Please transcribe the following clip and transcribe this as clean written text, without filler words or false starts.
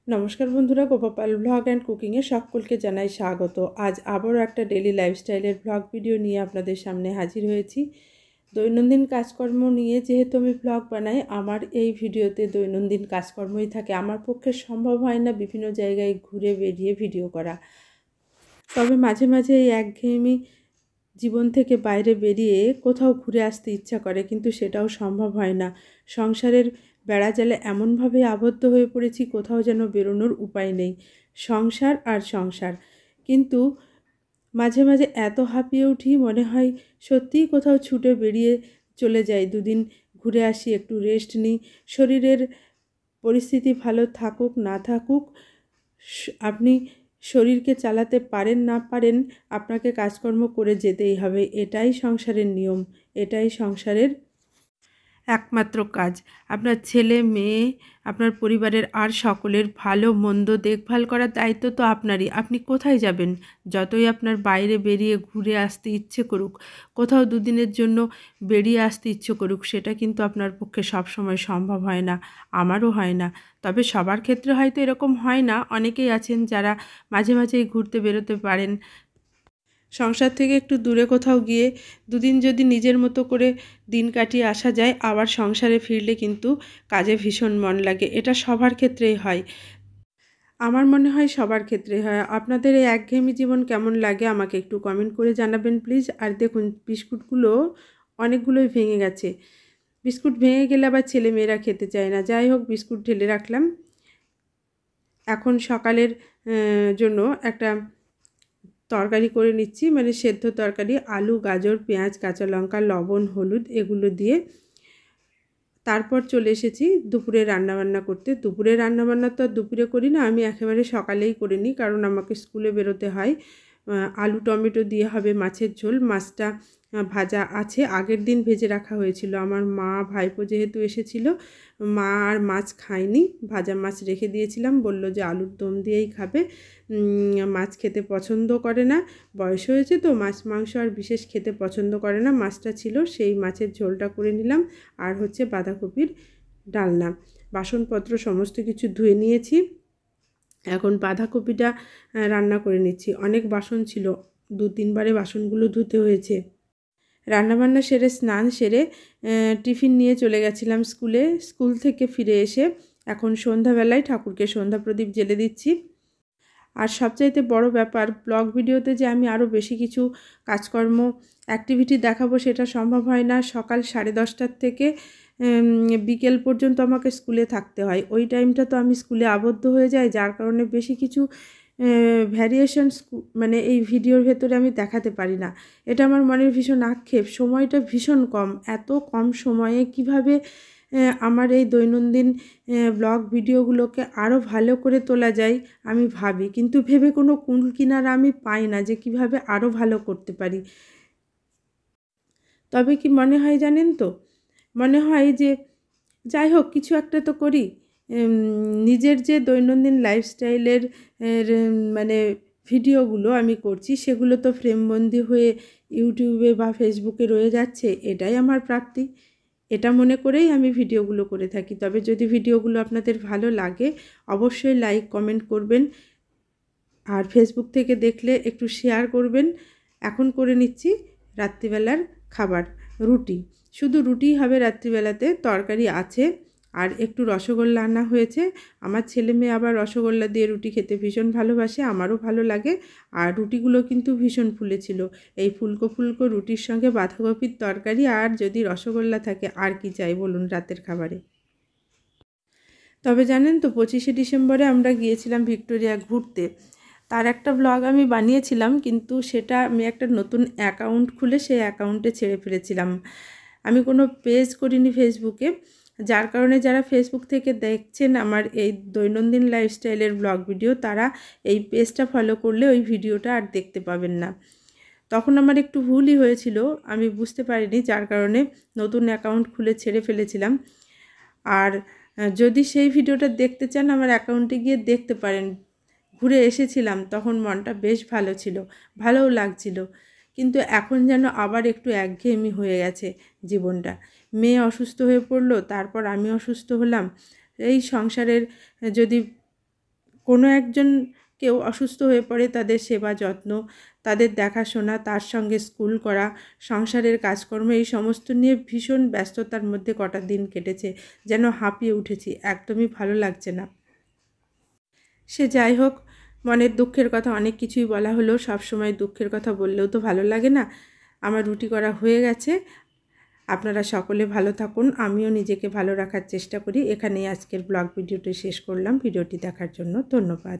নমস্কার বন্ধুরা, Gopal blog and কুকিংয়ে সকলকে জানাই স্বাগত। আজ আবারও একটা ডেলি লাইফস্টাইলের ব্লগ ভিডিও নিয়ে আপনাদের সামনে হাজির হয়েছি। দৈনন্দিন কাজকর্ম নিয়ে যেহেতু আমি ব্লগ বানাই, আমার এই ভিডিওতে দৈনন্দিন কাজকর্মই থাকে। আমার পক্ষে সম্ভব হয় না বিভিন্ন জায়গায় ঘুরে বেরিয়ে ভিডিও করা। তবে মাঝে মাঝে এই একঘেয়েমি জীবন থেকে বাইরে বেরিয়ে কোথাও ঘুরে আসতে ইচ্ছা করে, কিন্তু সেটাও সম্ভব হয় না। সংসারের বেড়াজালে এমনভাবে আবদ্ধ হয়ে পড়েছি, কোথাও যেন বেরোনোর উপায় নেই। সংসার আর সংসার। কিন্তু মাঝে মাঝে এত হাঁপিয়ে উঠি, মনে হয় সত্যিই কোথাও ছুটে বেরিয়ে চলে যাই, দুদিন ঘুরে আসি, একটু রেস্ট নিই। শরীরের পরিস্থিতি ভালো থাকুক না থাকুক, আপনি শরীরকে চালাতে পারেন না পারেন, আপনাকে কাজকর্ম করে যেতেই হবে। এটাই সংসারের নিয়ম, এটাই সংসারের একমাত্র কাজ। আপনার ছেলে মেয়ে, আপনার পরিবারের আর সকলের ভালো মন্দ দেখভাল করার দায়িত্ব তো আপনারই। আপনি কোথায় যাবেন? যতই আপনার বাইরে বেরিয়ে ঘুরে আসতে ইচ্ছে করুক, কোথাও দুদিনের জন্য বেরিয়ে আসতে ইচ্ছে করুক, সেটা কিন্তু আপনার পক্ষে সবসময় সম্ভব হয় না, আমারও হয় না। তবে সবার ক্ষেত্রে হয়তো এরকম হয় না, অনেকেই আছেন যারা মাঝে মাঝেই ঘুরতে বেরোতে পারেন। সংসার থেকে একটু দূরে কোথাও গিয়ে দুদিন যদি নিজের মতো করে দিন কাটিয়ে আসা যায়, আবার সংসারে ফিরলে কিন্তু কাজে ভীষণ মন লাগে। এটা সবার ক্ষেত্রেই হয়, আমার মনে হয় সবার ক্ষেত্রেই হয়। আপনাদের এই একঘেয়েমি জীবন কেমন লাগে আমাকে একটু কমেন্ট করে জানাবেন প্লিজ। আর দেখুন, বিস্কুটগুলো অনেকগুলোই ভেঙে গেছে। বিস্কুট ভেঙে গেলে আবার ছেলেমেয়েরা খেতে চায় না। যাই হোক, বিস্কুট ঢেলে রাখলাম। এখন সকালের জন্য একটা তরকারি করে নিচ্ছি, মানে সেদ্ধ তরকারি, আলু, গাজর, পেঁয়াজ, কাঁচা লঙ্কা, লবণ, হলুদ এগুলো দিয়ে। তারপর চলে এসেছি দুপুরে রান্নাবান্না করতে। দুপুরে রান্নাবান্না তো আর দুপুরে করি না, আমি একেবারে সকালেই করে নিই, কারণ আমাকে স্কুলে বেরোতে হয়। আলু টমেটো দিয়ে হবে মাছের ঝোল। মাছটা ভাজা আছে, আগের দিন ভেজে রাখা হয়েছিল। আমার মা ভাইপো যেহেতু এসেছিল, মা আর মাছ খায়নি, ভাজা মাছ রেখে দিয়েছিলাম, বলল যে আলুর দম দিয়েই খাবে। মাছ খেতে পছন্দ করে না, বয়স হয়েছে তো, মাছ মাংস আর বিশেষ খেতে পছন্দ করে না। মাছটা ছিল, সেই মাছের ঝোলটা করে নিলাম। আর হচ্ছে বাঁধাকপির ডালনা। বাসনপত্র সমস্ত কিছু ধুয়ে নিয়েছি, এখন বাঁধাকপিটা রান্না করে নিচ্ছি। অনেক বাসন ছিল, 2-3 বারে বাসনগুলো ধুতে হয়েছে। রান্নাবান্না সেরে স্নান সেরে টিফিন নিয়ে চলে গেছিলাম স্কুলে। স্কুল থেকে ফিরে এসে এখন সন্ধ্যাবেলায় ঠাকুরকে সন্ধ্যা প্রদীপ জ্বেলে দিচ্ছি। আর সবচাইতে বড় ব্যাপার, ব্লগ ভিডিওতে যে আমি আরও বেশি কিছু কাজকর্ম অ্যাক্টিভিটি দেখাবো সেটা সম্ভব হয় না। সকাল 10:30টার থেকে বিকেল পর্যন্ত আমাকে স্কুলে থাকতে হয়। ওই টাইমটা তো আমি স্কুলে আবদ্ধ হয়ে যাই, যার কারণে বেশি কিছু ভ্যারিয়েশন মানে এই ভিডিওর ভেতরে আমি দেখাতে পারি না। এটা আমার মনের ভীষণ আক্ষেপ, সময়টা ভীষণ কম। এত কম সময়ে কিভাবে আমার এই দৈনন্দিন ব্লগ ভিডিওগুলোকে আরও ভালো করে তোলা যায় আমি ভাবি, কিন্তু ভেবে কোনো কুল কিনারা আমি পাই না যে কিভাবে আরও ভালো করতে পারি। তবে কি মনে হয় জানেন তো, মনে হয় যে যাই হোক, কিছু একটা তো করি। নিজের যে দৈনন্দিন লাইফস্টাইলের মানে ভিডিওগুলো আমি করছি, সেগুলো তো ফ্রেমবন্দি হয়ে ইউটিউবে বা ফেসবুকে রয়ে যাচ্ছে, এটাই আমার প্রাপ্তি। এটা মনে করেই আমি ভিডিওগুলো করে থাকি। তবে যদি ভিডিওগুলো আপনাদের ভালো লাগে, অবশ্যই লাইক কমেন্ট করবেন, আর ফেসবুক থেকে দেখলে একটু শেয়ার করবেন। এখন করে নিচ্ছি রাত্রিবেলার খাবার, রুটি। শুধু রুটিই হবে রাত্রিবেলাতে, তরকারি আছে, আর একটু রসগোল্লা আনা হয়েছে। আমার ছেলে মেয়ে আবার রসগোল্লা দিয়ে রুটি খেতে ভীষণ ভালোবাসে, আমারও ভালো লাগে। আর রুটিগুলো কিন্তু ভীষণ ফুলেছিল। এই ফুলকো ফুলকো রুটির সঙ্গে বাঁধাকপির তরকারি আর যদি রসগোল্লা থাকে, আর কি চাই বলুন রাতের খাবারে। তবে জানেন তো, 25শে ডিসেম্বরে আমরা গিয়েছিলাম ভিক্টোরিয়া ঘুরতে। তার একটা ব্লগ আমি বানিয়েছিলাম, কিন্তু সেটা আমি একটা নতুন অ্যাকাউন্ট খুলে সেই অ্যাকাউন্টে ছেড়ে ফেলেছিলাম। আমি কোনো পেজ করিনি ফেসবুকে, যার কারণে যারা ফেসবুক থেকে দেখছেন আমার এই দৈনন্দিন লাইফস্টাইলের ব্লগ ভিডিও, তারা এই পেজটা ফলো করলে ওই ভিডিওটা আর দেখতে পাবেন না। তখন আমার একটু ভুলই হয়েছিল, আমি বুঝতে পারিনি, যার কারণে নতুন অ্যাকাউন্ট খুলে ছেড়ে ফেলেছিলাম। আর যদি সেই ভিডিওটা দেখতে চান, আমার অ্যাকাউন্টে গিয়ে দেখতে পারেন। ঘুরে এসেছিলাম, তখন মনটা বেশ ভালো ছিল, ভালোও লাগছিল। কিন্তু এখন যেন আবার একটু একঘেয়েমি হয়ে গেছে জীবনটা। মেয়ে অসুস্থ হয়ে পড়লো, তারপর আমি অসুস্থ হলাম। এই সংসারের যদি কোনো একজন কেউ অসুস্থ হয়ে পড়ে, তাদের সেবা যত্ন, তাদের দেখাশোনা, তার সঙ্গে স্কুল করা, সংসারের কাজকর্ম, এই সমস্ত নিয়ে ভীষণ ব্যস্ততার মধ্যে কটা দিন কেটেছে। যেন হাঁপিয়ে উঠেছি, একদমই ভালো লাগছে না। সে যাই হোক, মনের দুঃখের কথা অনেক কিছুই বলা হলো। সব সময় দুঃখের কথা বললেও তো ভালো লাগে না। আমার রুটি করা হয়ে গেছে। আপনারা সকলে ভালো থাকুন, আমিও নিজেকে ভালো রাখার চেষ্টা করি। এখানেই আজকের ব্লগ ভিডিওটি শেষ করলাম। ভিডিওটি দেখার জন্য ধন্যবাদ।